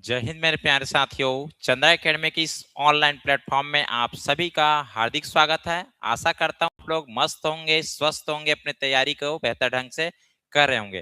जय हिंद मेरे प्यारे साथियों। चंद्रा एकेडमी की इस ऑनलाइन प्लेटफॉर्म में आप सभी का हार्दिक स्वागत है। आशा करता हूँ आप लोग मस्त होंगे, स्वस्थ होंगे, अपनी तैयारी को बेहतर ढंग से कर रहे होंगे।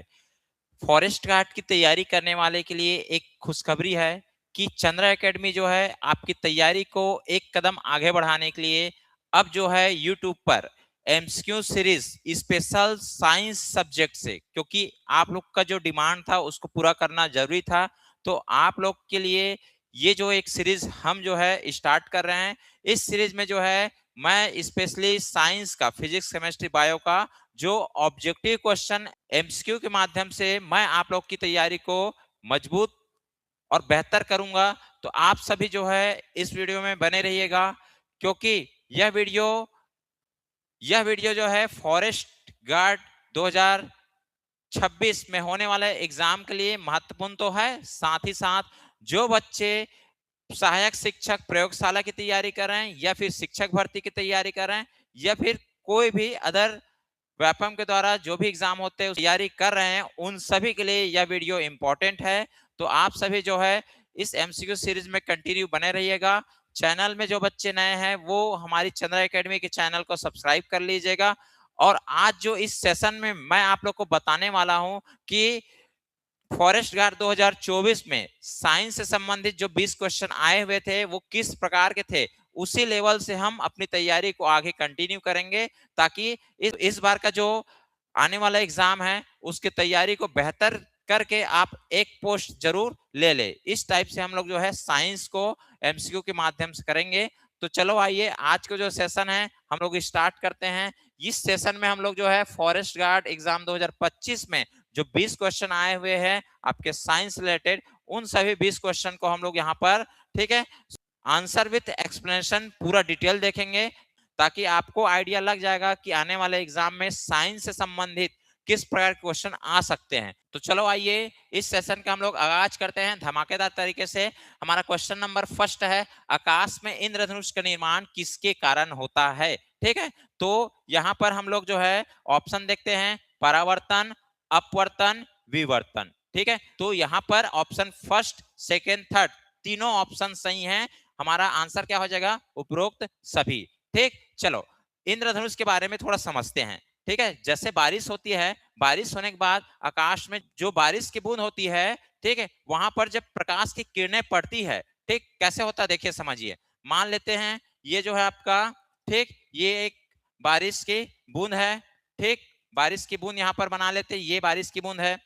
फॉरेस्ट गार्ड की तैयारी करने वाले के लिए एक खुशखबरी है कि चंद्रा एकेडमी जो है आपकी तैयारी को एक कदम आगे बढ़ाने के लिए अब जो है यूट्यूब पर MCQ series special science subject से, क्योंकि आप लोग का जो डिमांड था उसको पूरा करना जरूरी था, तो आप लोग के लिए ये जो एक सीरीज हम जो है स्टार्ट कर रहे हैं। इस सीरीज में जो है मैं स्पेशली साइंस का, फिजिक्स, केमिस्ट्री, बायो का जो ऑब्जेक्टिव क्वेश्चन एमसीक्यू के माध्यम से मैं आप लोग की तैयारी को मजबूत और बेहतर करूंगा। तो आप सभी जो है इस वीडियो में बने रहिएगा, क्योंकि यह वीडियो यह वीडियो जो है फॉरेस्ट गार्ड 2026 में होने वाले एग्जाम के लिए महत्वपूर्ण तो है, साथ ही साथ जो बच्चे सहायक शिक्षक प्रयोगशाला की तैयारी कर रहे हैं या फिर शिक्षक भर्ती की तैयारी कर रहे हैं या फिर कोई भी अदर व्यापम के द्वारा जो भी एग्जाम होते हैं तैयारी कर रहे हैं, उन सभी के लिए यह वीडियो इंपॉर्टेंट है। तो आप सभी जो है इस एमसीक्यू सीरीज में कंटिन्यू बने रहिएगा। चैनल में जो बच्चे नए हैं वो हमारी चंद्रा एकेडमी के चैनल को सब्सक्राइब कर लीजिएगा। और आज जो इस सेशन में मैं आप लोग को बताने वाला हूं कि फॉरेस्ट गार्ड 2024 में साइंस से संबंधित जो 20 क्वेश्चन आए हुए थे वो किस प्रकार के थे, उसी लेवल से हम अपनी तैयारी को आगे कंटिन्यू करेंगे, ताकि इस बार का जो आने वाला एग्जाम है उसकी तैयारी को बेहतर करके आप एक पोस्ट जरूर ले ले। इस टाइप से हम लोग जो है साइंस को एमसीक्यू के माध्यम से करेंगे। तो चलो आइए आज का जो सेशन है हम लोग स्टार्ट करते हैं। इस सेशन में हम लोग जो है फॉरेस्ट गार्ड एग्जाम 2025 में जो 20 क्वेश्चन आए हुए हैं आपके साइंस रिलेटेड, उन सभी 20 क्वेश्चन को हम लोग यहाँ पर, ठीक है, आंसर विथ एक्सप्लेनेशन पूरा डिटेल देखेंगे, ताकि आपको आइडिया लग जाएगा कि आने वाले एग्जाम में साइंस से संबंधित किस प्रकार के क्वेश्चन आ सकते हैं। तो चलो आइए इस सेशन का हम लोग आगाज करते हैं धमाकेदार तरीके से। हमारा क्वेश्चन नंबर फर्स्ट है, आकाश में इंद्रधनुष का निर्माण किसके कारण होता है। ठीक है, तो यहाँ पर हम लोग जो है ऑप्शन देखते हैं, परावर्तन, अपवर्तन, विवर्तन। ठीक है, तो यहाँ पर ऑप्शन फर्स्ट, सेकेंड, थर्ड तीनों ऑप्शन सही हैं। हमारा आंसर क्या हो जाएगा, उपरोक्त सभी। ठीक, चलो इंद्रधनुष के बारे में थोड़ा समझते हैं। ठीक है, जैसे बारिश होती है, बारिश होने के बाद आकाश में जो बारिश की बूंद होती है, ठीक है, वहां पर जब प्रकाश की किरणें पड़ती है, ठीक, कैसे होता है देखिए समझिए। मान लेते हैं ये जो है आपका, ठीक, ये एक बारिश की बूंद है। ठीक, बारिश की बूंद यहां पर बना लेते हैं, ये बारिश की बूंद है।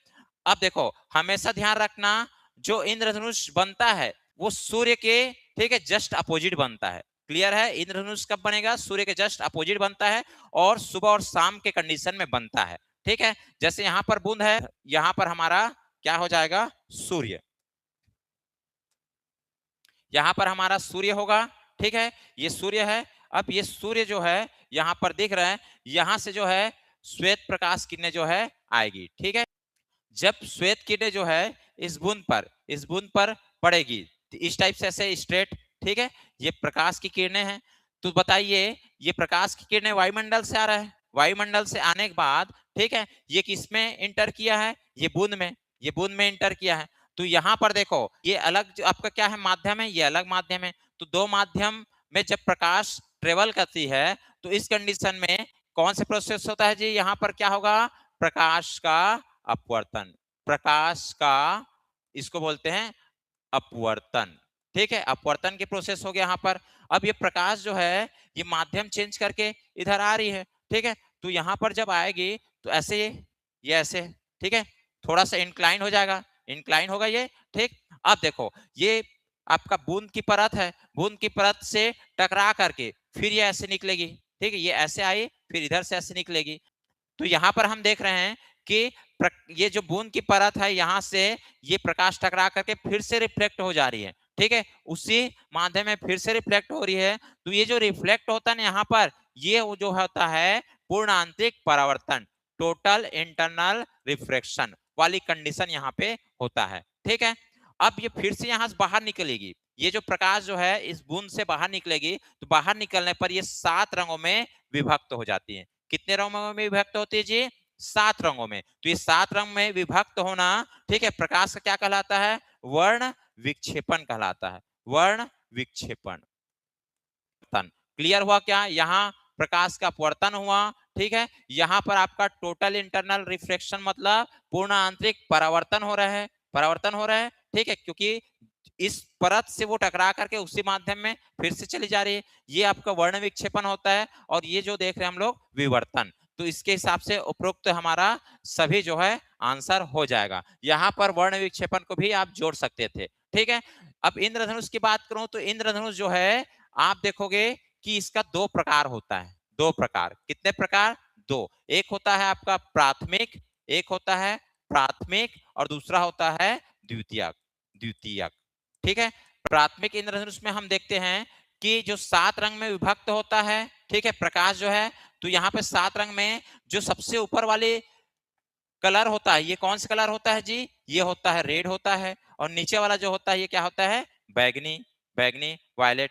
अब देखो हमेशा ध्यान रखना, जो इंद्रधनुष बनता है वो सूर्य के, ठीक है, जस्ट अपोजिट बनता है। क्लियर है, इंद्रधनुष कब बनेगा, सूर्य के जस्ट अपोजिट बनता है और सुबह और शाम के कंडीशन में बनता है। ठीक है, जैसे यहां पर बूंद है, यहां पर हमारा क्या हो जाएगा, सूर्य, यहां पर हमारा सूर्य होगा। ठीक है, ये सूर्य है। अब ये सूर्य जो है यहां पर दिख रहा है, यहां से जो है श्वेत प्रकाश किरणें जो है आएगी। ठीक है, जब श्वेत किरणें जो है इस बूंद पर पड़ेगी, तो इस टाइप से ऐसे स्ट्रेट, ठीक है, ये प्रकाश की किरणें हैं। तो बताइए, ये प्रकाश की किरणें वायुमंडल से आ रहा है, वायुमंडल से आने के बाद, ठीक है, ये किस में इंटर किया है, ये बूंद में, ये बूंद में इंटर किया है। तो यहाँ पर देखो ये अलग जो आपका क्या है, माध्यम है, ये अलग माध्यम है। तो दो माध्यम में जब प्रकाश ट्रेवल करती है, तो इस कंडीशन में कौन से प्रोसेस होता है जी, यहाँ पर क्या होगा, प्रकाश का अपवर्तन, प्रकाश का, इसको बोलते हैं अपवर्तन। ठीक है, अपवर्तन की प्रोसेस हो गया यहाँ पर। अब ये प्रकाश जो है ये माध्यम चेंज करके इधर आ रही है। ठीक है, तो यहाँ पर जब आएगी तो ऐसे ये ऐसे, ठीक है, थोड़ा सा इंक्लाइन हो जाएगा, इंक्लाइन होगा ये। ठीक, अब देखो ये आपका बूंद की परत है, बूंद की परत से टकरा करके फिर ये ऐसे निकलेगी। ठीक है, ये ऐसे आई फिर इधर से ऐसे निकलेगी। तो यहाँ पर हम देख रहे हैं कि ये जो बूंद की परत है यहाँ से ये प्रकाश टकरा करके फिर से रिफ्लेक्ट हो जा रही है। ठीक है, उसी माध्यम में फिर से रिफ्लेक्ट हो रही है। तो ये जो रिफ्लेक्ट होता है ना यहाँ पर, ये वो जो होता है पूर्ण आंतरिक परावर्तन, टोटल इंटरनल रिफ्लेक्शन वाली कंडीशन यहाँ पे होता है। ठीक है, अब ये फिर से यहाँ से बाहर निकलेगी, ये जो प्रकाश जो है इस बूंद से बाहर निकलेगी, तो बाहर निकलने पर ये 7 रंगों में विभक्त हो जाती है। कितने रंगों में विभक्त होती है जी, 7 रंगों में। तो ये 7 रंग में विभक्त होना, ठीक है, प्रकाश का क्या कहलाता है, वर्ण विक्षेपण कहलाता है, वर्ण विक्षेपण। क्लियर हुआ क्या? यहाँ प्रकाश का अपवर्तन हुआ, ठीक है। यहाँ पर आपका टोटल इंटरनल रिफ्लेक्शन मतलब पूर्ण आंतरिक परावर्तन हो रहा है, परावर्तन हो रहा है, ठीक है, क्योंकि इस परत से वो टकरा करके उसी माध्यम में फिर से चली जा रही है। ये आपका वर्ण विक्षेपण होता है और ये जो देख रहे हैं हम लोग विवर्तन। तो इसके हिसाब से उपरोक्त हमारा सभी जो है आंसर हो जाएगा। यहाँ पर वर्ण विक्षेपण को भी आप जोड़ सकते थे, ठीक है। अब इंद्रधनुष की बात करूं तो इंद्रधनुष जो है आप देखोगे कि इसका दो प्रकार होता है, दो प्रकार। कितने प्रकार? दो। एक होता है आपका प्राथमिक, एक होता है प्राथमिक और दूसरा होता है द्वितीयक, द्वितीयक, ठीक है। प्राथमिक इंद्रधनुष में हम देखते हैं कि जो 7 रंग में विभक्त होता है, ठीक है, प्रकाश जो है, तो यहाँ पे 7 रंग में जो सबसे ऊपर वाले कलर होता है, ये कौन सा कलर होता है जी? ये होता है रेड होता है। और नीचे वाला जो होता है ये क्या होता है? बैगनी, बैगनी, वायलेट,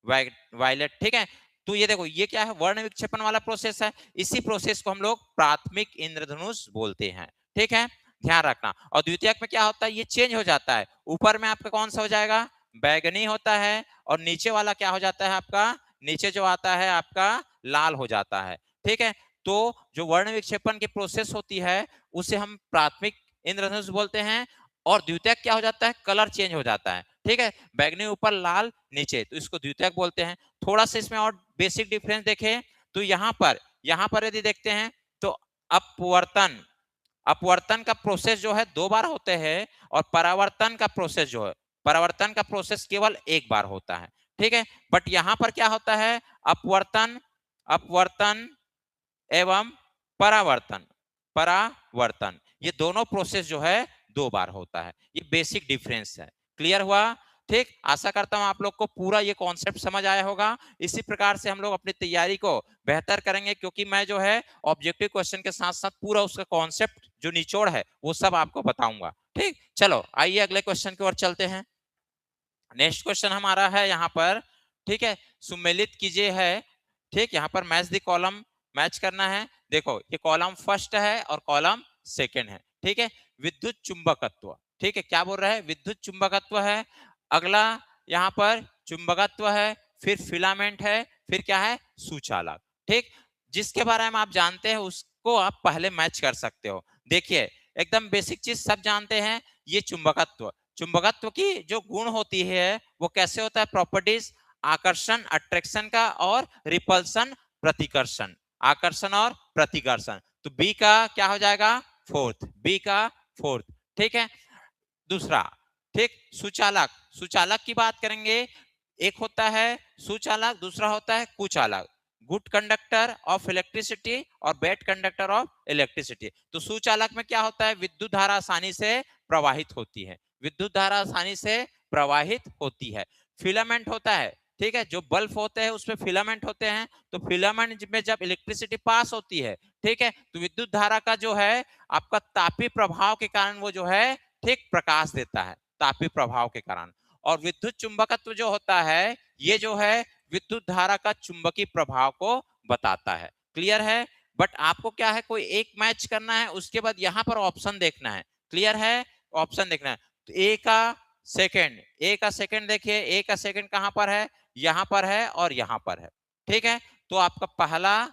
वायलेट, ठीक है। तो ये देखो ये क्या है? वर्ण विक्षेपण वाला प्रोसेस है। इसी प्रोसेस को हम लोग प्राथमिक इंद्रधनुष बोलते हैं, ठीक है, ध्यान रखना। और द्वितीयक में क्या होता है? ये चेंज हो जाता है। ऊपर में आपका कौन सा हो जाएगा? बैगनी होता है और नीचे वाला क्या हो जाता है आपका? नीचे जो आता है आपका लाल हो जाता है, ठीक है। तो जो वर्ण विक्षेपण की प्रोसेस होती है उसे हम प्राथमिक इंद्रधनुष बोलते हैं। और द्वितीयक क्या हो जाता है? कलर चेंज हो जाता है, ठीक है, बैगनी ऊपर लाल नीचे, तो इसको द्वितीयक बोलते हैं। थोड़ा सा इसमें और बेसिक डिफरेंस देखें तो यहाँ पर यदि देखते हैं तो अपवर्तन, अपवर्तन का प्रोसेस जो है 2 बार होते हैं और परावर्तन का प्रोसेस जो है, परावर्तन का प्रोसेस केवल 1 बार होता है, ठीक है। बट यहाँ पर क्या होता है? अपवर्तन, अपवर्तन एवं परावर्तन, परावर्तन, ये दोनों प्रोसेस जो है 2 बार होता है। ये बेसिक डिफरेंस है। क्लियर हुआ? ठीक, आशा करता हूं आप लोग को पूरा ये कॉन्सेप्ट समझ आया होगा। इसी प्रकार से हम लोग अपनी तैयारी को बेहतर करेंगे, क्योंकि मैं जो है ऑब्जेक्टिव क्वेश्चन के साथ साथ पूरा उसका कॉन्सेप्ट जो निचोड़ है वो सब आपको बताऊंगा। ठीक, चलो आइए अगले क्वेश्चन की ओर चलते हैं। नेक्स्ट क्वेश्चन हमारा है यहाँ पर, ठीक है, सुमेलित कीजिए है, ठीक, यहाँ पर मैच द कॉलम, मैच करना है। देखो ये कॉलम फर्स्ट है और कॉलम सेकंड है, ठीक है। विद्युत चुंबकत्व, ठीक है, क्या बोल रहा है? विद्युत चुंबकत्व है। अगला यहाँ पर चुंबकत्व है, फिर फिलामेंट है, फिर क्या है? सुचालक, ठीक। जिसके बारे में आप जानते हैं उसको आप पहले मैच कर सकते हो। देखिए एकदम बेसिक चीज सब जानते हैं, ये चुंबकत्व, चुंबकत्व की जो गुण होती है वो कैसे होता है? प्रॉपर्टीज, आकर्षण अट्रैक्शन का और रिपल्सन प्रतिकर्षण, आकर्षण और प्रतिकर्षण। तो बी का क्या हो जाएगा? फोर्थ, बी का फोर्थ, ठीक है। दूसरा, ठीक, सुचालक, सुचालक की बात करेंगे। एक होता है सुचालक, दूसरा होता है कुचालक। गुड कंडक्टर ऑफ इलेक्ट्रिसिटी और बैड कंडक्टर ऑफ इलेक्ट्रिसिटी। तो सुचालक में क्या होता है? विद्युत धारा आसानी से प्रवाहित होती है, विद्युत धारा आसानी से प्रवाहित होती है। फिलामेंट होता है, ठीक है, जो बल्ब होते हैं उसमें फिलामेंट होते हैं। तो फिलामेंट में जब इलेक्ट्रिसिटी पास होती है, ठीक है, तो विद्युत धारा का जो है आपका तापीय प्रभाव के कारण वो जो है ठीक प्रकाश देता है, तापीय प्रभाव के कारण। और विद्युत चुंबकत्व जो होता है ये जो है विद्युत धारा का चुंबकीय प्रभाव को बताता है। क्लियर है? बट आपको क्या है, कोई एक मैच करना है, उसके बाद यहाँ पर ऑप्शन देखना है। क्लियर है? ऑप्शन देखना है। तो ए का सेकंड, ए का सेकंड देखिए, ए का सेकंड कहां पर है? यहां पर है और यहां पर है, ठीक है। तो आपका पहला,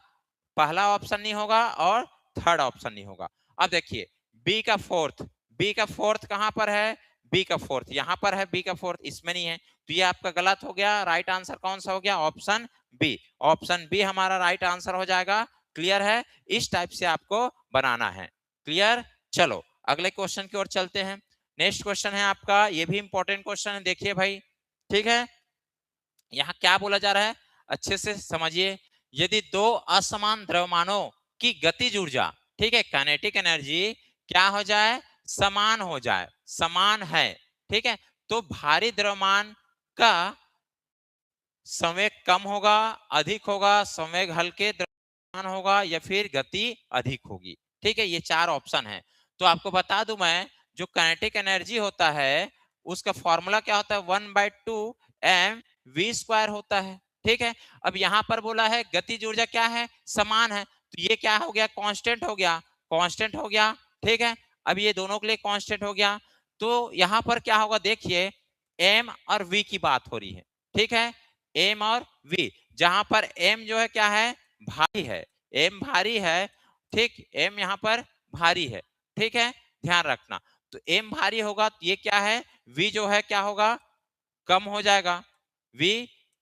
पहला ऑप्शन नहीं होगा और थर्ड ऑप्शन नहीं होगा। अब देखिए बी का फोर्थ, बी का फोर्थ कहां पर है? बी का फोर्थ यहां पर है, बी का फोर्थ इसमें नहीं है, तो ये आपका गलत हो गया। राइट आंसर कौन सा हो गया? ऑप्शन बी, ऑप्शन बी हमारा राइट आंसर हो जाएगा। क्लियर है? इस टाइप से आपको बनाना है। क्लियर? चलो अगले क्वेश्चन की ओर चलते हैं। नेक्स्ट क्वेश्चन है आपका, ये भी इंपॉर्टेंट क्वेश्चन है, देखिए भाई, ठीक है। यहाँ क्या बोला जा रहा है अच्छे से समझिए। यदि दो असमान द्रव्यमानों की गतिज ऊर्जा, ठीक है, काइनेटिक एनर्जी क्या हो जाए? समान हो जाए, समान है, ठीक है, तो भारी द्रव्यमान का संवेग कम होगा, अधिक होगा, संवेग हल्के द्रव्यमान होगा, या फिर गति अधिक होगी। ठीक है, ये 4 ऑप्शन है। तो आपको बता दूं मैं, जो काइनेटिक एनर्जी होता है उसका फॉर्मूला क्या होता है? 1/2 mv² होता है, ठीक है। अब यहाँ पर बोला है गतिज ऊर्जा क्या है? समान है, तो ये क्या हो गया? कांस्टेंट हो गया, कांस्टेंट हो गया, ठीक है। अब ये दोनों के लिए कांस्टेंट हो गया, तो यहाँ पर क्या होगा देखिए, एम और वी की बात हो रही है, ठीक है, एम और वी, जहां पर एम जो है क्या है, भारी है, एम भारी है, ठीक, एम यहाँ पर भारी है, ठीक है, ध्यान रखना। तो एम भारी होगा तो ये क्या है, वी जो है क्या होगा, कम हो जाएगा, वी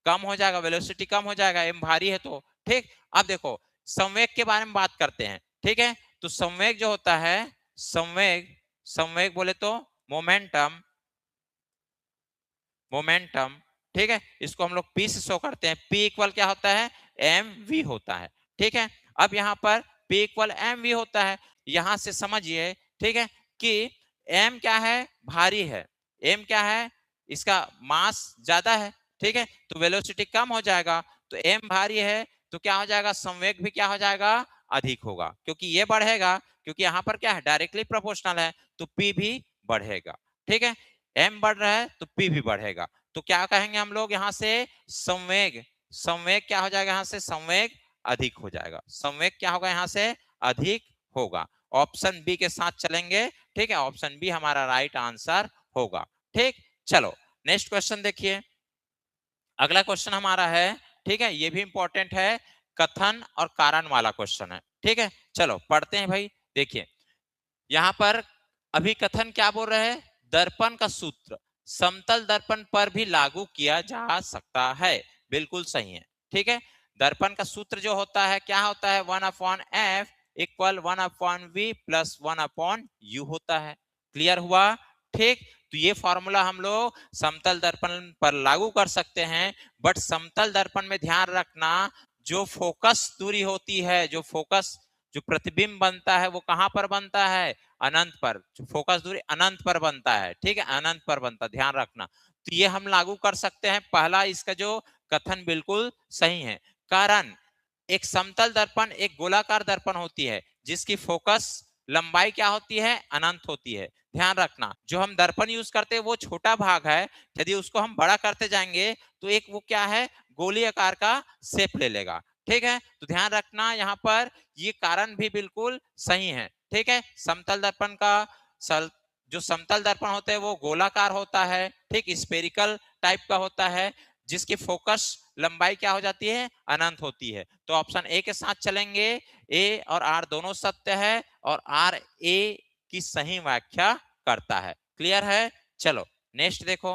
कम हो जाएगा, वेलोसिटी कम हो जाएगा, एम भारी है तो, ठीक। अब देखो संवेग के बारे में बात करते हैं, ठीक है, तो संवेग जो होता है, संवेग, संवेग बोले तो मोमेंटम, मोमेंटम, ठीक है, इसको हम लोग पी से शो करते हैं, पी इक्वल क्या होता है, एम वी होता है, ठीक है। अब यहाँ पर पी इक्वल एम वी होता है, यहां से समझिए, ठीक है, कि एम क्या है, भारी है, एम क्या है, इसका मास ज्यादा है, ठीक है, तो वेलोसिटी कम हो जाएगा, तो एम भारी है तो क्या हो जाएगा, संवेग भी क्या हो जाएगा, अधिक होगा, क्योंकि ये बढ़ेगा, क्योंकि यहाँ पर क्या है, डायरेक्टली प्रोपोर्शनल है, तो पी भी बढ़ेगा, ठीक है, एम बढ़ रहा है तो पी भी बढ़ेगा, तो क्या कहेंगे हम लोग यहाँ से, संवेग, संवेग क्या हो जाएगा, यहाँ से संवेग अधिक हो जाएगा, संवेग क्या होगा, यहाँ से अधिक होगा, ऑप्शन बी के साथ चलेंगे, ठीक है, ऑप्शन बी हमारा राइट आंसर होगा, ठीक। चलो नेक्स्ट क्वेश्चन देखिए, अगला क्वेश्चन हमारा है, ठीक है, ये भी इंपॉर्टेंट है, कथन और कारण वाला क्वेश्चन है, ठीक है, चलो पढ़ते हैं भाई, देखिए यहां पर अभी कथन क्या बोल रहे हैं, दर्पण का सूत्र समतल दर्पण पर भी लागू किया जा सकता है, बिल्कुल सही है, ठीक है, दर्पण का सूत्र जो होता है क्या होता है, 1/f equal 1/v plus 1/u होता है, क्लियर हुआ, ठीक। तो ये फॉर्मूला हम लोग समतल दर्पण पर लागू कर सकते हैं, बट समतल दर्पण में ध्यान रखना, जो फोकस दूरी होती है, जो फोकस, जो प्रतिबिंब बनता है वो कहां पर बनता है, अनंत पर, फोकस दूरी अनंत पर बनता है, ठीक है, अनंत पर बनता, ध्यान रखना, तो ये हम लागू कर सकते हैं, पहला इसका जो कथन बिल्कुल सही है, कारण एक समतल दर्पण एक गोलाकार दर्पण होती है, जिसकी फोकस लंबाई क्या होती है, अनंत होती है, ध्यान रखना, जो हम दर्पण यूज करते हैं वो छोटा भाग है, यदि उसको हम बड़ा करते जाएंगे तो एक वो क्या है, गोली आकार का शेप ले लेगा, ठीक है, तो ध्यान रखना यहाँ पर ये कारण भी बिल्कुल सही है, ठीक है, समतल दर्पण का सल, जो समतल दर्पण होता है वो गोलाकार होता है, ठीक, स्फेरिकल टाइप का होता है, जिसकी फोकस लंबाई क्या हो जाती है, अनंत होती है, तो ऑप्शन ए के साथ चलेंगे, ए और आर दोनों सत्य है, और आर ए की सही व्याख्या करता है, क्लियर है। चलो नेक्स्ट देखो,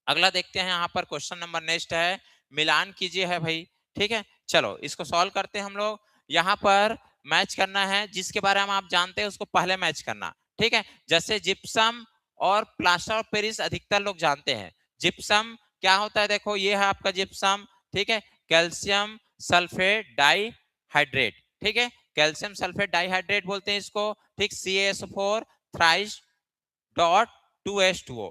अगला देखते हैं, यहाँ पर क्वेश्चन नंबर नेक्स्ट है, मिलान कीजिए है भाई, ठीक है, चलो इसको सॉल्व करते हैं हम लोग, यहाँ पर मैच करना है, जिसके बारे में आप जानते हैं उसको पहले मैच करना, ठीक है, जैसे जिप्सम और प्लास्टर ऑफ पेरिस अधिकतर लोग जानते हैं, जिप्सम क्या होता है, देखो ये है आपका जिप्सम, ठीक है, कैल्शियम सल्फेट डाइहाइड्रेट, ठीक है, कैल्शियम सल्फेट डाइहाइड्रेट बोलते हैं इसको, ठीक, CaSO4 थ्राइस डॉट 2H2O,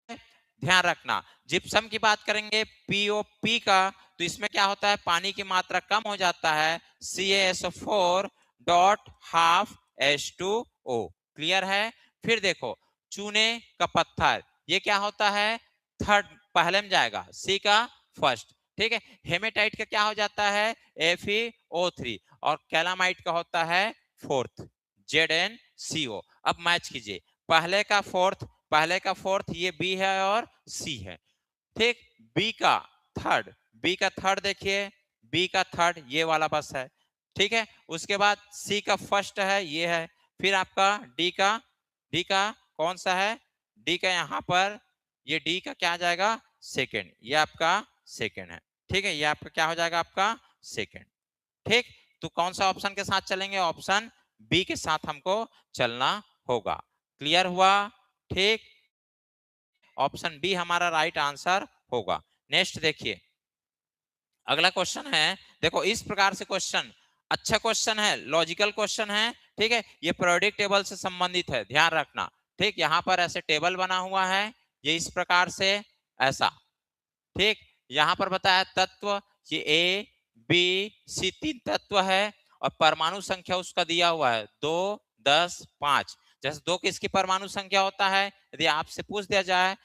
ध्यान रखना, जिप्सम की बात करेंगे पीओपी का, तो इसमें क्या होता है, पानी की मात्रा कम हो जाता है, CaSO4 dot half H2O, clear है। फिर देखो चूने का पत्थर, ये क्या होता है, थर्ड, पहले में जाएगा, सी का फर्स्ट, ठीक है, हेमेटाइट का क्या हो जाता है, FeO3, और कैलामाइट का होता है फोर्थ, ZnCO। अब मैच कीजिए, पहले का फोर्थ, पहले का फोर्थ ये बी है और सी है, ठीक, बी का थर्ड, बी का थर्ड देखिए, बी का थर्ड ये वाला बस है, ठीक है, उसके बाद सी का फर्स्ट है ये है, फिर आपका डी का, डी का कौन सा है, डी का यहाँ पर, ये डी का क्या आ जाएगा, सेकेंड, ये आपका सेकेंड है, ठीक है, ये आपका क्या हो जाएगा, आपका सेकेंड, ठीक, तो कौन सा ऑप्शन के साथ चलेंगे, ऑप्शन बी के साथ हमको चलना होगा, क्लियर हुआ, ठीक, ऑप्शन बी हमारा राइट आंसर होगा। नेक्स्ट देखिए, अगला क्वेश्चन है, देखो इस प्रकार से क्वेश्चन, अच्छा क्वेश्चन है, लॉजिकल क्वेश्चन है, ठीक है, ये पीरियोडिक टेबल से संबंधित है, ध्यान रखना, ठीक, यहाँ पर ऐसे टेबल बना हुआ है, ये इस प्रकार से ऐसा, ठीक, यहाँ पर बताया तत्व, ये ए बी सी तीन तत्व है, और परमाणु संख्या उसका दिया हुआ है 2 10 5, जैसे 2 किसकी परमाणु संख्या होता है, यदि आपसे पूछ दिया जाए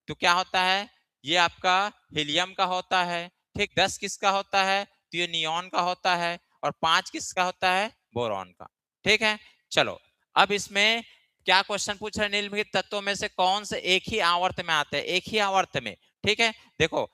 तो क्या होता है, ये आपका हीलियम का होता है, ठीक, 10 किसका होता है, तो ये नियॉन का होता है, और 5 किसका होता है, बोरॉन का, ठीक है। चलो अब इसमें क्या क्वेश्चन पूछ रहे हैं, निम्नलिखित तत्वों में से कौन से एक ही आवर्त में आते हैं, एक ही आवर्त में। ठीक है, देखो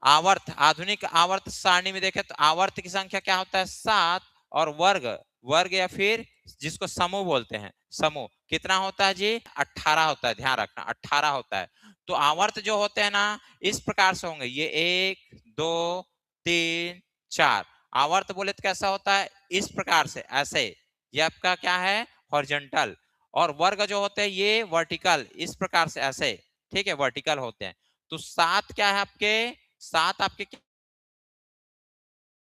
आवर्त, आधुनिक आवर्त सारणी में देखें तो आवर्त की संख्या क्या होता है 7, और वर्ग, वर्ग या फिर जिसको समूह बोलते हैं, समूह कितना होता है जी 18 होता है, ध्यान रखना 18 होता है। तो आवर्त जो होते हैं ना इस प्रकार से होंगे, ये 1 2 3 4 आवर्त बोले तो कैसा होता है इस प्रकार से, ऐसे, ये आपका क्या है हॉरिजॉन्टल, और वर्ग जो होते हैं ये वर्टिकल, इस प्रकार से ऐसे, ठीक है वर्टिकल होते हैं। तो 7 क्या है आपके, 7 आपके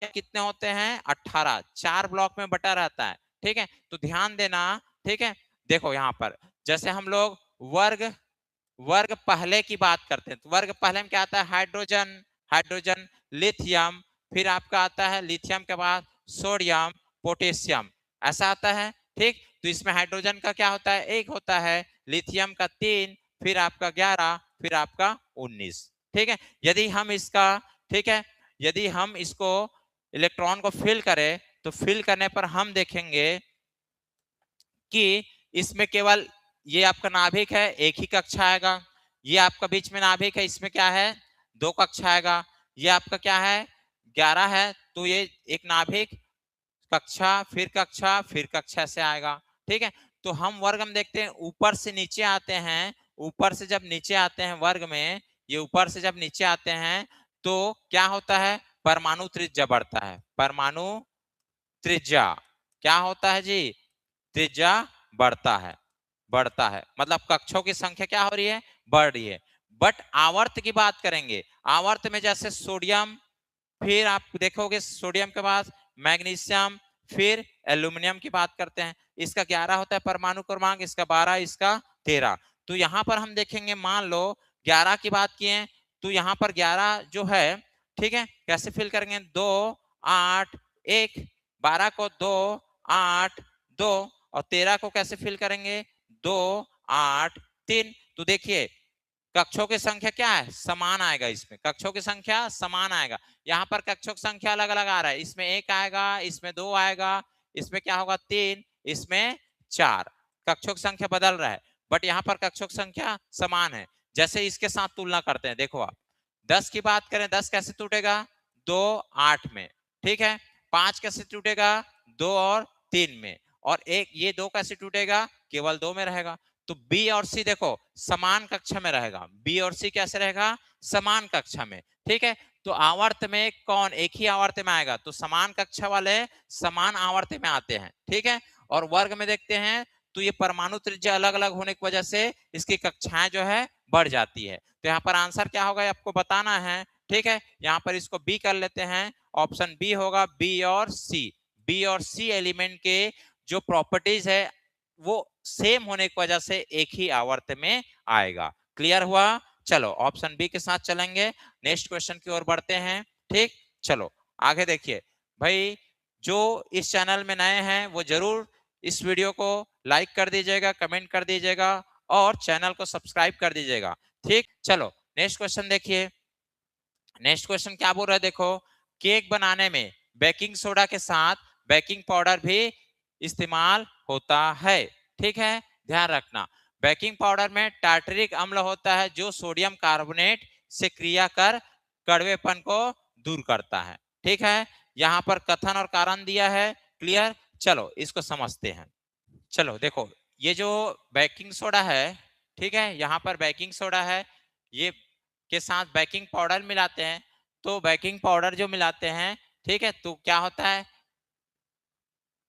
कितने होते हैं 18, 4 ब्लॉक में बटा रहता है। ठीक है, तो ध्यान देना। ठीक है, देखो यहाँ पर जैसे हम लोग वर्ग, वर्ग पहले की बात करते हैं तो वर्ग पहले में क्या आता है हाइड्रोजन, हाइड्रोजन, लिथियम, फिर आपका आता है लिथियम के बाद सोडियम, पोटेशियम, ऐसा आता है। ठीक, तो इसमें हाइड्रोजन का क्या होता है 1 होता है, लिथियम का 3, फिर आपका 11, फिर आपका 19। ठीक है, यदि हम इसका, ठीक है, यदि हम इसको इलेक्ट्रॉन को फिल करें तो फिल करने पर हम देखेंगे कि इसमें केवल ये आपका नाभिक है, एक ही कक्षा आएगा, ये आपका बीच में नाभिक है, इसमें क्या है 2 कक्षा आएगा, ये आपका क्या है 11 है, तो ये एक नाभिक, कक्षा, फिर कक्षा, फिर कक्षा से आएगा। ठीक है, तो हम वर्ग में देखते हैं ऊपर से नीचे आते हैं, ऊपर से जब नीचे आते हैं वर्ग में, ये ऊपर से जब नीचे आते हैं तो क्या होता है परमाणु त्रिज्या बढ़ता है, परमाणु त्रिज्या क्या होता है जी त्रिज्या बढ़ता है, बढ़ता है, मतलब कक्षों की संख्या क्या हो रही है बढ़ रही है। बट आवर्त की बात करेंगे, आवर्त में जैसे सोडियम, फिर आप देखोगे सोडियम के बाद मैग्नीशियम, फिर एल्यूमिनियम की बात करते हैं, इसका 11 होता है परमाणु क्रमांक, इसका 12, इसका 13। तो यहाँ पर हम देखेंगे मान लो 11 की बात किए तो यहाँ पर 11 जो है, ठीक है कैसे फिल करेंगे 2 8 1, 12 को 2 8 2, और 13 को कैसे फिल करेंगे 2 8 3। तो देखिए कक्षों की संख्या क्या है समान आएगा, इसमें कक्षों की संख्या समान आएगा। यहाँ पर कक्षों की संख्या अलग अलग आ रहा है, इसमें 1 आएगा, इसमें 2 आएगा, इसमें क्या होगा 3, इसमें 4, कक्षों की संख्या बदल रहा है, बट यहाँ पर कक्षों की संख्या समान है। जैसे इसके साथ तुलना करते हैं, देखो आप 10 की बात करें, 10 कैसे टूटेगा 2 8 में, ठीक है 5 कैसे टूटेगा 2 और 3 में, और एक ये 2 कैसे टूटेगा केवल 2 में रहेगा। तो बी और सी देखो समान कक्षा में रहेगा, बी और सी कैसे रहेगा समान कक्षा में। ठीक है, तो आवर्त में कौन एक ही आवर्त में आएगा, तो समान कक्षा वाले समान आवर्त में आते हैं। ठीक है, और वर्ग में देखते हैं तो ये परमाणु त्रिज्या अलग अलग होने की वजह से इसकी कक्षाएं जो है बढ़ जाती है। तो यहाँ पर आंसर क्या होगा आपको बताना है। ठीक है, यहाँ पर इसको बी कर लेते हैं, ऑप्शन बी होगा, बी और सी, बी और सी एलिमेंट के जो प्रॉपर्टीज है वो सेम होने की वजह से एक ही आवर्त में आएगा। क्लियर हुआ, चलो ऑप्शन बी के साथ चलेंगे, नेक्स्ट क्वेश्चन की ओर बढ़ते हैं। ठीक, चलो आगे देखिए भाई, जो इस चैनल में नए हैं वो जरूर इस वीडियो को लाइक कर दीजिएगा, कमेंट कर दीजिएगा और चैनल को सब्सक्राइब कर दीजिएगा। ठीक, चलो नेक्स्ट क्वेश्चन देखिए, नेक्स्ट क्वेश्चन क्या बोल रहा है देखो, केक बनाने में बेकिंग सोडा के साथ बेकिंग पाउडर भी इस्तेमाल होता है। ठीक है, ध्यान रखना बेकिंग पाउडर में टार्टरिक अम्ल होता है जो सोडियम कार्बोनेट से क्रिया कर कड़वेपन को दूर करता है। ठीक है, यहाँ पर कथन और कारण दिया है, क्लियर, चलो इसको समझते हैं। चलो देखो ये जो बेकिंग सोडा है, ठीक है यहाँ पर बेकिंग सोडा है, ये के साथ बेकिंग पाउडर मिलाते हैं, तो बेकिंग पाउडर जो मिलाते हैं, ठीक है तो क्या होता है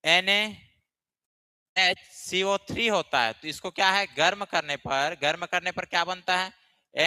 NaHCO3 होता है, तो इसको क्या है गर्म करने पर क्या बनता है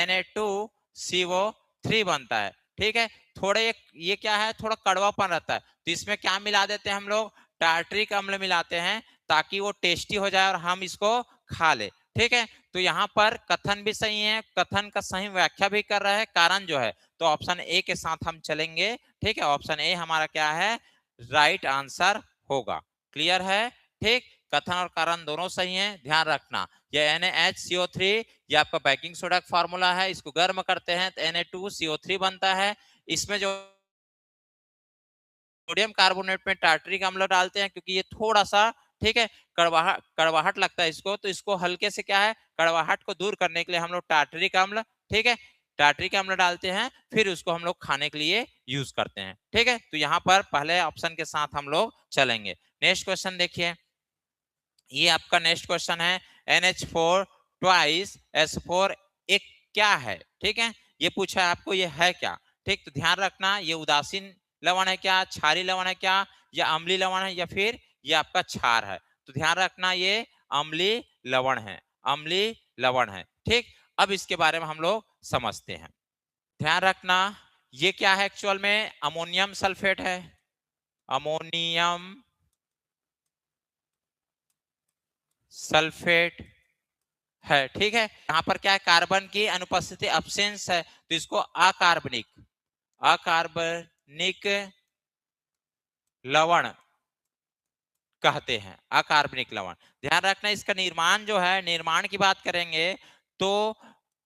Na2CO3 बनता है। ठीक है, थोड़े ये क्या है थोड़ा कड़वापन रहता है, तो इसमें क्या मिला देते हैं हम लोग टार्टरिक अम्ल मिलाते हैं ताकि वो टेस्टी हो जाए और हम इसको खा ले। ठीक है, तो यहाँ पर कथन भी सही है, कथन का सही व्याख्या भी कर रहा है, कारण जो है तो ऑप्शन ए के साथ हम चलेंगे। ठीक है, ऑप्शन ए हमारा क्या है राइट आंसर होगा। क्लियर है, ठीक, कथन और कारण दोनों सही हैं, ध्यान रखना। ये NaHCO3 ये आपका बेकिंग सोडा का फार्मूला है, इसको गर्म करते हैं तो Na2CO3 बनता है। इसमें जो सोडियम कार्बोनेट में टार्टरिक अम्ल डालते हैं क्योंकि ये थोड़ा सा, ठीक है कड़वाहट लगता है इसको, तो इसको हल्के से क्या है, कड़वाहट को दूर करने के लिए हम लोग टार्टरिक अम्ल, ठीक है, टार्टरिक अम्ल डालते हैं, फिर उसको हम लोग खाने के लिए यूज करते हैं। ठीक है, तो यहाँ पर पहले ऑप्शन के साथ हम लोग चलेंगे। नेक्स्ट क्वेश्चन देखिए, ये आपका नेक्स्ट क्वेश्चन है, NH4 ट्वाइस S4 एक क्या है? ठीक है, ये पूछा है आपको, ये है क्या? ठीक, तो ध्यान रखना, ये उदासीन लवण है क्या, क्षारीय लवण है क्या, या अम्लीय लवण है, या फिर ये आपका क्षार है? तो ध्यान रखना, ये अम्लीय लवण है, अम्लीय लवण है। ठीक, अब इसके बारे में हम लोग समझते हैं। ध्यान रखना, ये क्या है एक्चुअल में, अमोनियम सल्फेट है, अमोनियम सल्फेट है। ठीक है, यहाँ पर क्या है, कार्बन की अनुपस्थिति अब्सेंस है, तो इसको अकार्बनिक, अकार्बनिक लवण कहते हैं, अकार्बनिक लवण। ध्यान रखना, इसका निर्माण जो है, निर्माण की बात करेंगे तो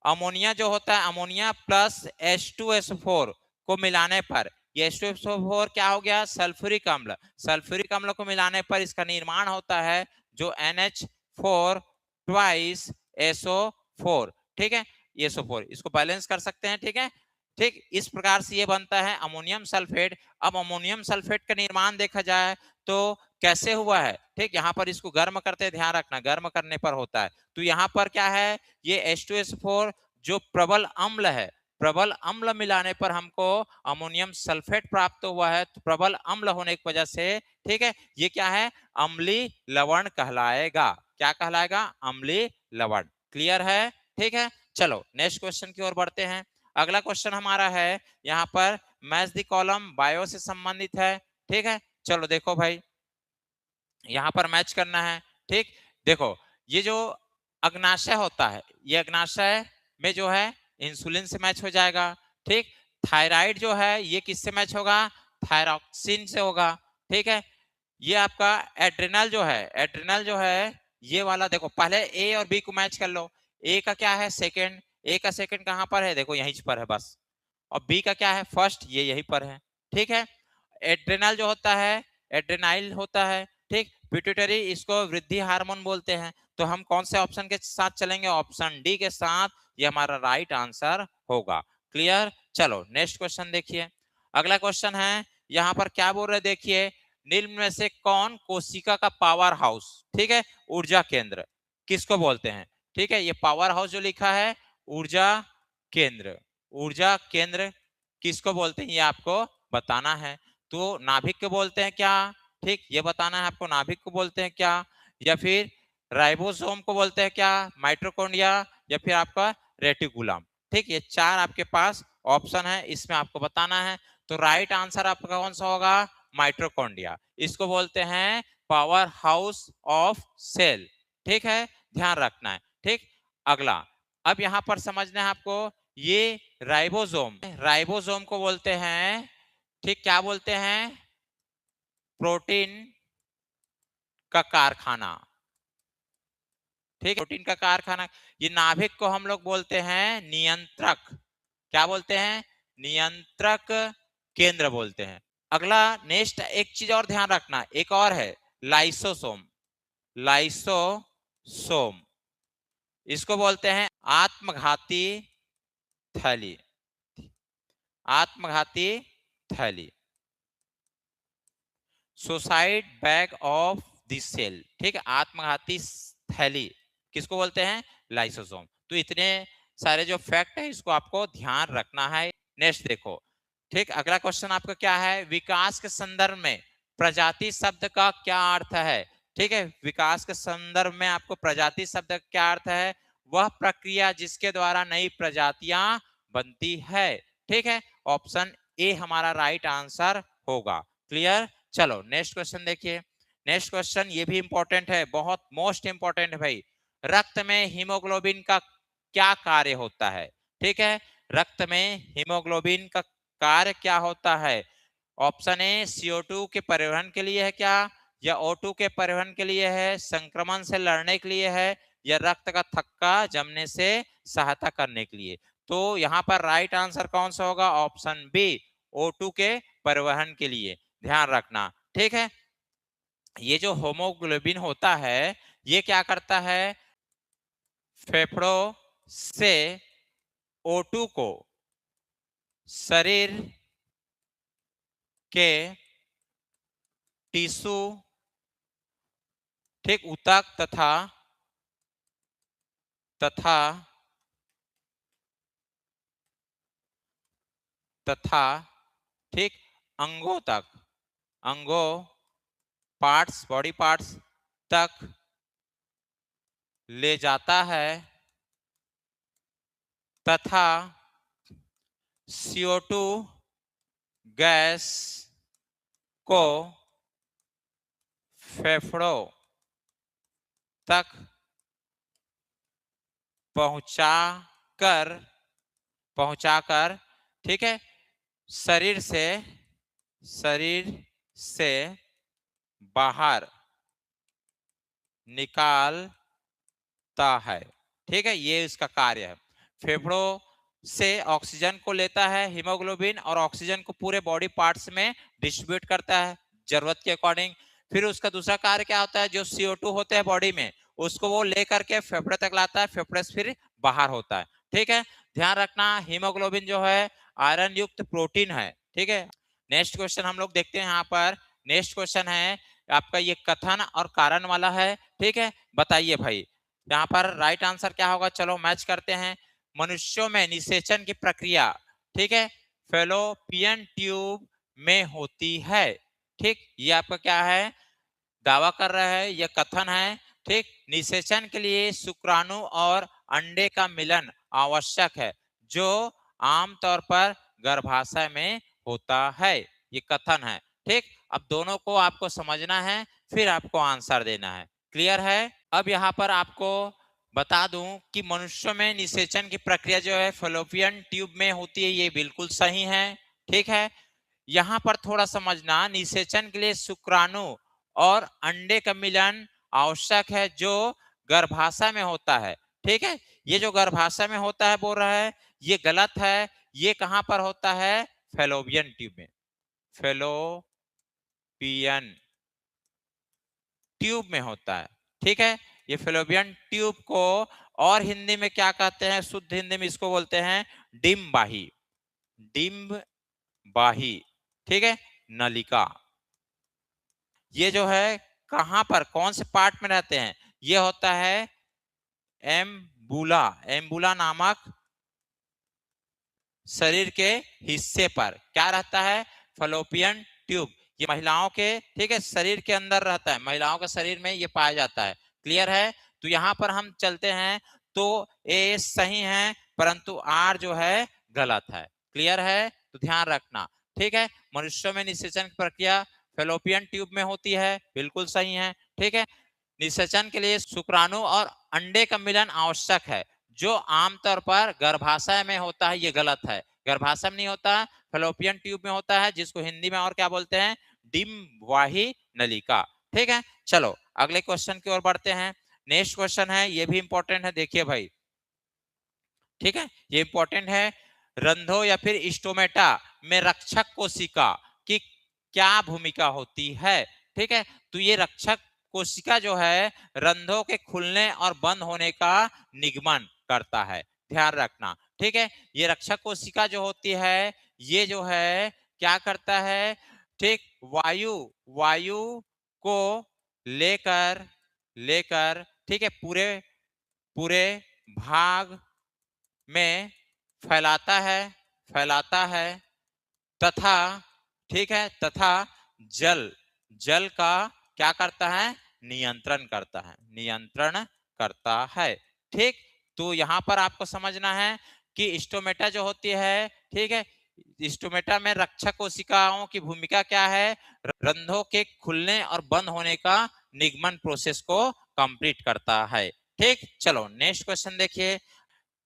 अमोनिया जो होता है, अमोनिया प्लस H2SO4 को मिलाने पर, ये H2SO4 क्या हो गया, सल्फ्यूरिक अम्ल, सल्फ्यूरिक अम्ल को मिलाने पर इसका निर्माण होता है जो NH4 ट्वाइस SO4। ठीक है, SO4 इसको बैलेंस कर सकते हैं। ठीक है, ठीक, इस प्रकार से ये बनता है अमोनियम सल्फेट। अब अमोनियम सल्फेट का निर्माण देखा जाए तो कैसे हुआ है, ठीक, यहाँ पर इसको गर्म करते हैं, ध्यान रखना, गर्म करने पर होता है। तो यहाँ पर क्या है, ये H2SO4 जो प्रबल अम्ल है, प्रबल अम्ल मिलाने पर हमको अमोनियम सल्फेट प्राप्त हुआ है। तो प्रबल अम्ल होने की वजह से, ठीक है, ये क्या है, अम्लीय लवण कहलाएगा। क्या कहलाएगा, अम्लीय लवण। क्लियर है? ठीक है, चलो नेक्स्ट क्वेश्चन की ओर बढ़ते हैं। अगला क्वेश्चन हमारा है यहाँ पर, मैच द कॉलम बायो से संबंधित है। ठीक है, चलो देखो भाई, यहाँ पर मैच करना है। ठीक, देखो, ये जो अग्नाशय होता है, ये अग्नाशय में जो है इंसुलिन से मैच हो जाएगा। ठीक, थायराइड जो है ये किससे मैच होगा, थायरॉक्सिन से होगा। ठीक है, ये आपका एड्रिनल जो है, एड्रिनल जो है ये वाला, देखो पहले ए और बी को मैच कर लो। ए का क्या है, सेकंड, ए का सेकंड कहां पर है, देखो यहीं पर है बस। और बी का क्या है, फर्स्ट, ये यहीं पर है। ठीक है, एड्रेनल जो होता है, एड्रेनाइल होता है। ठीक, पिट्यूटरी, इसको वृद्धि हार्मोन बोलते हैं। तो हम कौन से ऑप्शन के साथ चलेंगे, ऑप्शन डी के साथ, ये हमारा राइट आंसर होगा। क्लियर? चलो नेक्स्ट क्वेश्चन देखिए। अगला क्वेश्चन है, यहाँ पर क्या बोल रहे, देखिए, निम्न में से कौन कोशिका का पावर हाउस, ठीक है, ऊर्जा केंद्र किसको बोलते हैं? ठीक है, ये पावर हाउस जो लिखा है, ऊर्जा केंद्र, ऊर्जा केंद्र किसको बोलते हैं, ये आपको बताना है। तो नाभिक को बोलते हैं क्या, ठीक, ये बताना है आपको, नाभिक को बोलते हैं क्या, या फिर राइबोसोम को बोलते हैं क्या, माइटोकॉन्ड्रिया, या फिर आपका रेटिकुलम। ठीक, ये चार आपके पास ऑप्शन है, इसमें आपको बताना है। तो राइट आंसर आपका कौन सा होगा, माइटोकॉन्ड्रिया, इसको बोलते हैं पावर हाउस ऑफ सेल। ठीक है, ध्यान रखना है। ठीक, अगला, अब यहां पर समझना है आपको, ये राइबोसोम, राइबोसोम को बोलते हैं, ठीक, क्या बोलते हैं, प्रोटीन का कारखाना। ठीक है, प्रोटीन का कारखाना। ये नाभिक को हम लोग बोलते हैं नियंत्रक, क्या बोलते हैं, नियंत्रक केंद्र बोलते हैं। अगला नेक्स्ट एक चीज और ध्यान रखना, एक और है लाइसोसोम, लाइसोसोम, इसको बोलते हैं आत्मघाती थैली, आत्मघाती थैली, suicide bag of the cell. ठीक है, आत्मघाती थैली किसको बोलते हैं, लाइसोसोम। तो इतने सारे जो फैक्ट है इसको आपको ध्यान रखना है। नेक्स्ट देखो, ठीक, अगला क्वेश्चन आपका क्या है, विकास के संदर्भ में प्रजाति शब्द का क्या अर्थ है। ठीक है, विकास के संदर्भ में आपको प्रजाति शब्द का क्या अर्थ है, वह प्रक्रिया जिसके द्वारा नई प्रजातियां बनती है। ठीक है, ऑप्शन ए हमारा राइट आंसर होगा। क्लियर? चलो नेक्स्ट क्वेश्चन देखिए। नेक्स्ट क्वेश्चन ये भी इंपॉर्टेंट है, बहुत मोस्ट इंपॉर्टेंट है भाई। रक्त में हीमोग्लोबिन का क्या कार्य होता है? ठीक है, रक्त में हीमोग्लोबिन का कार्य क्या होता है? ऑप्शन ए CO2 के परिवहन के लिए है क्या, या O2 के परिवहन के लिए है, संक्रमण से लड़ने के लिए है, या रक्त का थक्का जमने से सहायता करने के लिए? तो यहाँ पर राइट आंसर कौन सा होगा, ऑप्शन बी, O2 के परिवहन के लिए। ध्यान रखना। ठीक है, ये जो होमोग्लोबिन होता है, ये क्या करता है, फेफड़ों से O2 को शरीर के टिश्यू, ठीक, ऊतक तथा तथा ठीक अंगों तक, अंगों, पार्ट्स, बॉडी पार्ट्स तक ले जाता है तथा CO2 गैस को फेफड़ों तक पहुंचाकर पहुंचाकर ठीक है, शरीर से शरीर से बाहर निकालता है। ठीक है, ये इसका कार्य है। फेफड़ों से ऑक्सीजन को लेता है हीमोग्लोबिन और ऑक्सीजन को पूरे बॉडी पार्ट्स में डिस्ट्रीब्यूट करता है जरूरत के अकॉर्डिंग। फिर उसका दूसरा कार्य क्या होता है, जो CO2 होते हैं बॉडी में, उसको वो लेकर के फेफड़े तक लाता है, फेफड़े से फिर बाहर होता है। ठीक है, ध्यान रखना हीमोग्लोबिन जो है आयरन युक्त प्रोटीन है। ठीक है, नेक्स्ट क्वेश्चन हम लोग देखते हैं। यहाँ पर नेक्स्ट क्वेश्चन है आपका, ये कथन और कारण वाला है। ठीक है, बताइए भाई यहाँ पर राइट आंसर क्या होगा। चलो मैच करते हैं। मनुष्यों में निषेचन की प्रक्रिया, ठीक है, फेलोपियन ट्यूब में होती है। ठीक, ये आपका क्या है, दावा कर रहा है, यह कथन है। ठीक, निषेचन के लिए शुक्राणु और अंडे का मिलन आवश्यक है, जो आमतौर पर गर्भाशय में होता है। ये कथन है। ठीक, अब दोनों को आपको समझना है, फिर आपको आंसर देना है। क्लियर है। अब यहाँ पर आपको बता दूं कि मनुष्यों में निषेचन की प्रक्रिया जो है फेलोपियन ट्यूब में होती है, ये बिल्कुल सही है। ठीक है, यहाँ पर थोड़ा समझना, निषेचन के लिए शुक्राणु और अंडे का मिलन आवश्यक है, जो गर्भाशय में होता है। ठीक है, ये जो गर्भाशय में होता है बोल रहा है, ये गलत है। ये कहां पर होता है, फेलोपियन ट्यूब में, फेलोपियन ट्यूब में होता है। ठीक है, ये फेलोपियन ट्यूब को और हिंदी में क्या कहते हैं, शुद्ध हिंदी में इसको बोलते हैं डिम्बाही, डिम्बाही। ठीक है, नलिका। ये जो है कहां पर, कौन से पार्ट में रहते हैं, ये होता है एम्बुला, एम्बुला नामक शरीर के हिस्से पर क्या रहता है, फलोपियन ट्यूब। ये महिलाओं के, ठीक है, शरीर के अंदर रहता है, महिलाओं के शरीर में ये पाया जाता है। क्लियर है। तो यहां पर हम चलते हैं, तो ए सही है, परंतु आर जो है गलत है। क्लियर है, तो ध्यान रखना। ठीक है, मनुष्यों में निषेचन की प्रक्रिया फेलोपियन ट्यूब में होती है, बिल्कुल सही है। ठीक है, निषेचन के लिए शुक्राणु और अंडे का मिलन आवश्यक है, जो आमतौर पर गर्भाशय में होता है, ये गलत है। गर्भाशय में नहीं होता, फेलोपियन ट्यूब में होता है, जिसको हिंदी में और क्या बोलते हैं, डिम्बाही नलिका। ठीक है, चलो अगले क्वेश्चन की ओर बढ़ते हैं। नेक्स्ट क्वेश्चन है, ये भी इंपॉर्टेंट है, देखिए भाई। ठीक है, ये इंपॉर्टेंट है। रंध्रों या फिर स्टोमेटा में रक्षक कोशिका की क्या भूमिका होती है। ठीक है, तो ये रक्षक कोशिका जो है रंध्रों के खुलने और बंद होने का निगमन करता है, ध्यान रखना। ठीक है, ये रक्षक कोशिका जो होती है, ये जो है क्या करता है, ठीक, वायु वायु को लेकर लेकर ठीक है, पूरे पूरे भाग में फैलाता है तथा, ठीक है, तथा जल जल का क्या करता है, नियंत्रण करता है। ठीक, तो यहां पर आपको समझना है कि स्टोमेटा जो होती है, ठीक है, स्टोमेटा में रक्षक कोशिकाओं की भूमिका क्या है, रंध्रों के खुलने और बंद होने का निगमन प्रोसेस को कंप्लीट करता है। ठीक, चलो नेक्स्ट क्वेश्चन देखिए।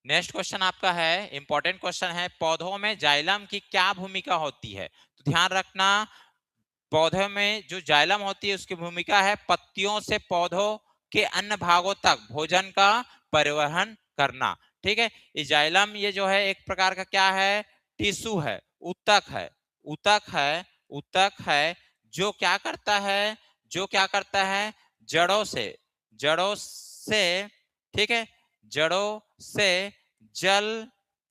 नेक्स्ट क्वेश्चन आपका है, इंपॉर्टेंट क्वेश्चन है, पौधों में जाइलम की क्या भूमिका होती है। तो ध्यान रखना, पौधों में जो जाइलम होती है उसकी भूमिका है पत्तियों से पौधों के अन्य भागों तक भोजन का परिवहन करना। ठीक है, ये जाइलम ये जो है एक प्रकार का क्या है, टिश्यू है, ऊतक है, ऊतक है, ऊतक है, जो क्या करता है, जो क्या करता है, जड़ों से, ठीक है, जड़ों से जल,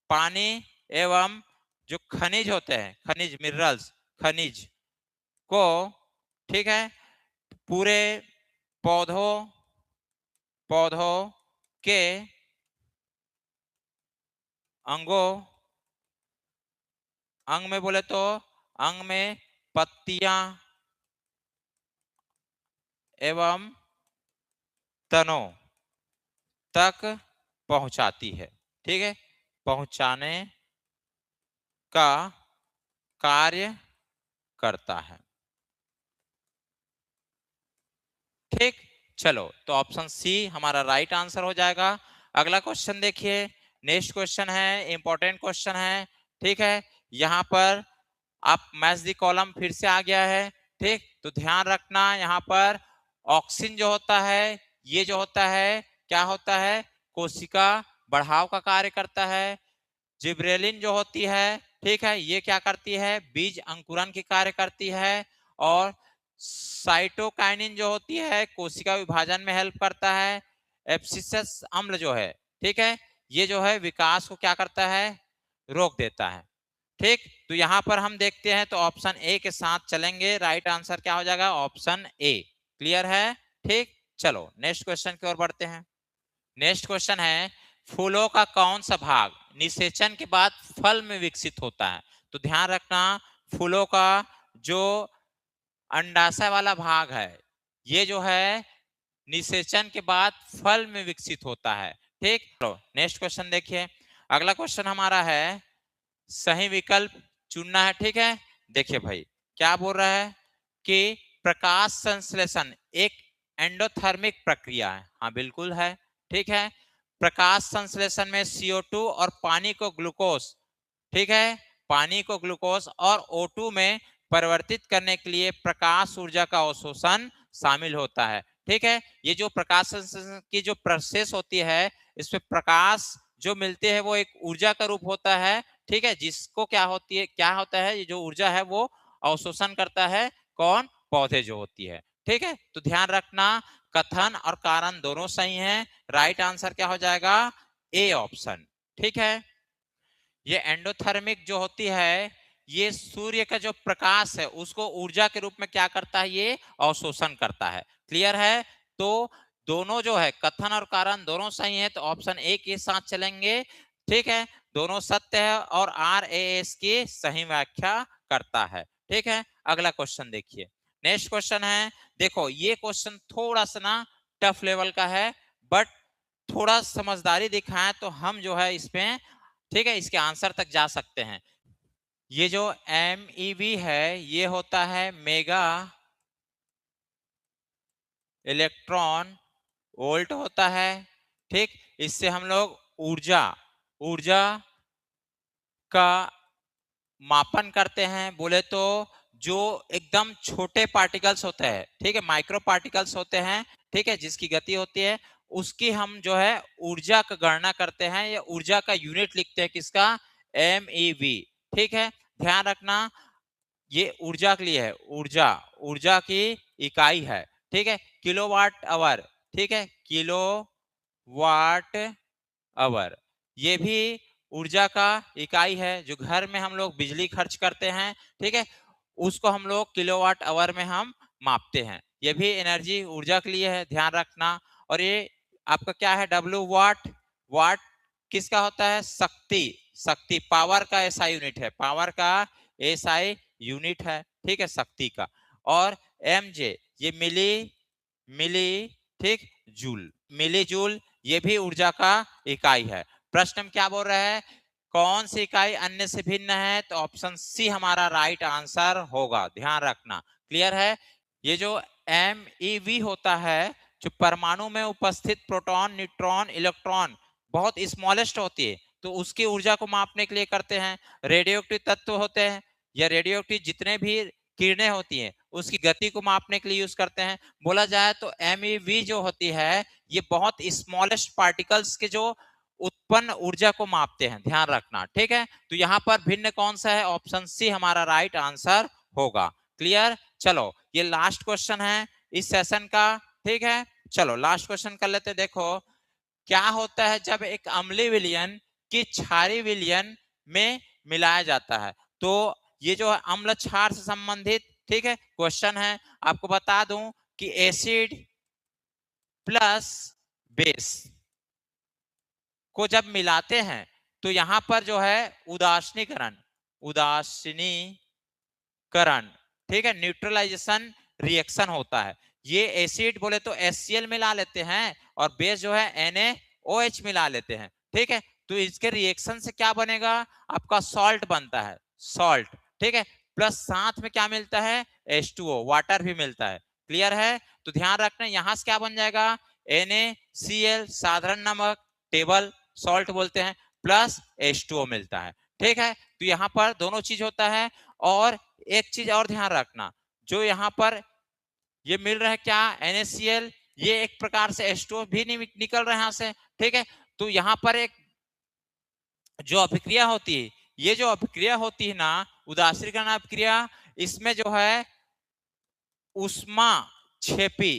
पानी एवं जो खनिज होते हैं, खनिज मिनरल्स, खनिज को, ठीक है, पूरे पौधों पौधों के अंग में बोले तो अंग में पत्तियां एवं तनों तक पहुंचाती है, ठीक है, पहुंचाने का कार्य करता है। ठीक, चलो तो ऑप्शन सी हमारा राइट आंसर हो जाएगा। अगला क्वेश्चन देखिए, नेक्स्ट क्वेश्चन है, इंपॉर्टेंट क्वेश्चन है, ठीक है। यहाँ पर आप मैच दी कॉलम फिर से आ गया है, ठीक, तो ध्यान रखना यहाँ पर ऑक्सिन जो होता है, ये जो होता है क्या होता है, कोशिका बढ़ाव का कार्य करता है। जिब्रेलिन जो होती है, ठीक है, ये क्या करती है, बीज अंकुरन की कार्य करती है। और साइटोकाइनिन जो होती है कोशिका विभाजन में हेल्प करता है। एब्सिसस अम्ल जो है, ठीक है, ये जो है विकास को क्या करता है, रोक देता है। ठीक, तो यहां पर हम देखते हैं तो ऑप्शन ए के साथ चलेंगे, राइट आंसर क्या हो जाएगा, ऑप्शन ए। क्लियर है? ठीक, चलो नेक्स्ट क्वेश्चन की ओर बढ़ते हैं। नेक्स्ट क्वेश्चन है, फूलों का कौन सा भाग निषेचन के बाद फल में विकसित होता है? तो ध्यान रखना, फूलों का जो अंडाशय वाला भाग है, ये जो है निषेचन के बाद फल में विकसित होता है। ठीक, तो नेक्स्ट क्वेश्चन देखिए। अगला क्वेश्चन हमारा है, सही विकल्प चुनना है, ठीक है। देखिए भाई क्या बोल रहा है कि प्रकाश संश्लेषण एक एंडोथर्मिक प्रक्रिया है। हाँ बिल्कुल है, ठीक है। प्रकाश संश्लेषण में CO2 और पानी को ग्लूकोज, ठीक है, पानी को ग्लूकोज और O2 में परिवर्तित करने के लिए प्रकाश ऊर्जा का अवशोषण शामिल होता है। ठीक है, ये जो प्रकाश संश्लेषण की जो प्रोसेस होती है, इसमें प्रकाश जो मिलते हैं वो एक ऊर्जा का रूप होता है, ठीक है, जिसको क्या होती है, क्या होता है, ये जो ऊर्जा है वो अवशोषण करता है, कौन, पौधे जो होती है। ठीक है, तो ध्यान रखना कथन और कारण दोनों सही हैं। राइट आंसर क्या हो जाएगा, ए ऑप्शन। ठीक है, ये एंडोथर्मिक जो होती है, ये सूर्य का जो प्रकाश है उसको ऊर्जा के रूप में क्या करता है, ये अवशोषण करता है। क्लियर है? तो दोनों जो है कथन और कारण दोनों सही है, तो ऑप्शन ए के साथ चलेंगे। ठीक है, दोनों सत्य है और RAS की सही व्याख्या करता है। ठीक है, अगला क्वेश्चन देखिए। नेक्स्ट क्वेश्चन है, देखो ये क्वेश्चन थोड़ा सा ना टफ लेवल का है, बट थोड़ा समझदारी दिखाएं तो हम जो है इसमें, ठीक है, इसके आंसर तक जा सकते हैं। ये जो MEV है, ये होता है मेगा इलेक्ट्रॉन वोल्ट होता है। ठीक, इससे हम लोग ऊर्जा ऊर्जा का मापन करते हैं। बोले तो जो एकदम छोटे पार्टिकल्स होते हैं, ठीक है, माइक्रो पार्टिकल्स होते हैं, ठीक है, जिसकी गति होती है, उसकी हम जो है ऊर्जा का गणना करते हैं, या ऊर्जा का यूनिट लिखते हैं, किसका, MEV। ठीक है, ध्यान रखना ये ऊर्जा के लिए है, ऊर्जा की इकाई है। ठीक है, किलोवाट आवर, ठीक है, किलोवाट आवर, ये भी ऊर्जा का इकाई है। जो घर में हम लोग बिजली खर्च करते हैं, ठीक है, उसको हम लोग किलोवाट आवर में हम मापते हैं। ये भी एनर्जी ऊर्जा के लिए है, ध्यान रखना। और ये आपका क्या है, W वाट, वाट किसका होता है, शक्ति, शक्ति पावर का SI यूनिट है, पावर का SI यूनिट है, ठीक है, शक्ति का। और MJ ये मिली मिली ठीक, जूल, मिली जूल ये भी ऊर्जा का इकाई है। प्रश्न में क्या बोल रहा है, कौन सी इकाई अन्य से भिन्न है, तो ऑप्शन सी हमारा राइट आंसर होगा, ध्यान रखना। क्लियर है? ये जो MEV होता है, जो परमाणु में उपस्थित प्रोटॉन, न्यूट्रॉन, इलेक्ट्रॉन बहुत स्मॉलेस्ट होती है, तो उसकी ऊर्जा को मापने के लिए करते हैं। रेडियोएक्टिव तत्व होते हैं या रेडियोएक्टिव जितने भी किरणें होती हैं, उसकी गति को मापने के लिए यूज करते हैं। बोला जाए तो MEV जो होती है, ये बहुत स्मॉलेस्ट पार्टिकल्स के जो उत्पन्न ऊर्जा को मापते हैं, ध्यान रखना। ठीक है, तो यहाँ पर भिन्न कौन सा है, ऑप्शन सी हमारा राइट आंसर होगा। क्लियर? चलो ये लास्ट क्वेश्चन है, इस सेशन का। ठीक है, चलो लास्ट क्वेश्चन कर लेते हैं। देखो क्या होता है जब एक अम्लीय विलयन की क्षारीय विलयन में मिलाया जाता है। तो ये जो है अम्ल क्षार से संबंधित, ठीक है, क्वेश्चन है। आपको बता दूं कि एसिड प्लस बेस को जब मिलाते हैं तो यहां पर जो है उदासीनीकरण, उदासीनीकरण, ठीक है, न्यूट्रलाइजेशन रिएक्शन होता है। ये एसिड बोले तो HCl मिला लेते हैं और बेस जो है NaOH मिला लेते हैं। ठीक है, तो इसके रिएक्शन से क्या बनेगा, आपका सॉल्ट बनता है, सॉल्ट। ठीक है, प्लस साथ में क्या मिलता है, H2O, वाटर भी मिलता है। क्लियर है, तो ध्यान रखना यहां से क्या बन जाएगा, NaCl साधारण नमक, टेबल सॉल्ट बोलते हैं, प्लस H2O मिलता है। ठीक है, तो यहाँ पर दोनों चीज होता है। और एक चीज और ध्यान रखना, जो यहाँ पर ये मिल रहा है क्या, NaCl, ये एक प्रकार से H2O भी निकल रहा है यहाँ से। ठीक है, तो यहाँ पर एक जो अभिक्रिया होती है, ये जो अभिक्रिया होती है ना, उदासीनीकरण अभिक्रिया, इसमें जो है उष्मा छेपी,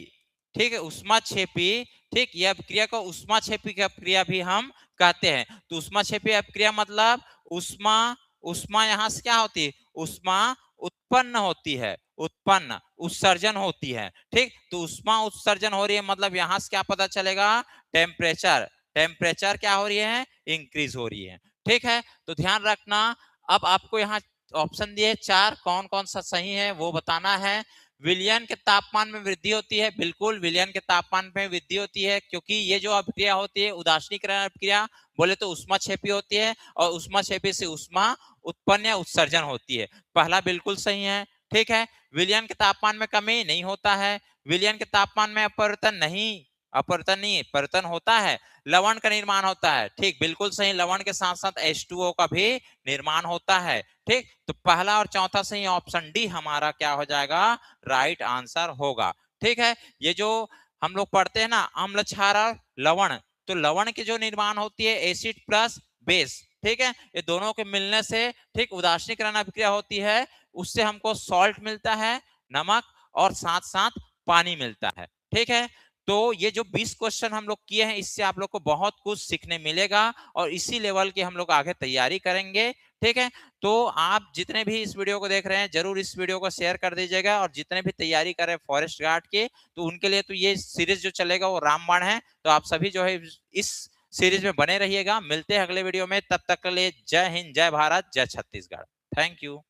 ठीक है, उष्मा छेपी, ठीक, यह अभिक्रिया को उष्मा छेपी की अभिक्रिया भी हम कहते हैं। तो उष्मा छेपी अभिक्रिया मतलब उष्मा, उष्मा यहां से क्या होती है, उष्मा उत्पन्न होती है, उत्पन्न, उत्सर्जन होती है। ठीक, तो उष्मा उत्सर्जन हो रही है, मतलब यहां से क्या पता चलेगा, टेम्परेचर, टेम्परेचर क्या हो रही है, इंक्रीज हो रही है। ठीक है, तो ध्यान रखना। अब आपको यहाँ ऑप्शन दिए 4, कौन कौन सा सही है वो बताना है। विलयन के तापमान में वृद्धि होती है, बिल्कुल विलयन के तापमान में वृद्धि होती है, क्योंकि ये जो अभिक्रिया होती है उदासीनीकरण अभिक्रिया बोले तो उष्मा छेपी होती है, और उष्मा छेपी से उष्मा उत्पन्न या उत्सर्जन होती है। पहला बिल्कुल सही है। ठीक है, विलयन के तापमान में कमी नहीं होता है, विलयन के तापमान में अपरिवर्तन नहीं, अपरिवर्तन नहीं, परिवर्तन होता है, लवण का निर्माण होता है। ठीक, बिल्कुल सही, लवण के साथ साथ H2O का भी निर्माण होता है। ठीक, तो पहला और चौथा सही, ऑप्शन डी हमारा क्या हो जाएगा, राइट आंसर होगा। ठीक है, ये जो हम लोग पढ़ते हैं ना अम्ल क्षार और लवण, तो लवण की जो निर्माण होती है एसिड प्लस बेस, ठीक है, ये दोनों के मिलने से, ठीक, उदासीनीकरण अभिक्रिया होती है, उससे हमको सॉल्ट मिलता है, नमक, और साथ साथ पानी मिलता है। ठीक है, तो ये जो 20 क्वेश्चन हम लोग किए हैं, इससे आप लोग को बहुत कुछ सीखने मिलेगा, और इसी लेवल की हम लोग आगे तैयारी करेंगे। ठीक है, तो आप जितने भी इस वीडियो को देख रहे हैं जरूर इस वीडियो को शेयर कर दीजिएगा, और जितने भी तैयारी कर रहे हैं फॉरेस्ट गार्ड के, तो उनके लिए तो ये सीरीज जो चलेगा वो रामबाण है। तो आप सभी जो है इस सीरीज में बने रहिएगा। मिलते हैं अगले वीडियो में, तब तक के लिए जय हिंद, जय भारत, जय छत्तीसगढ़। Thank you.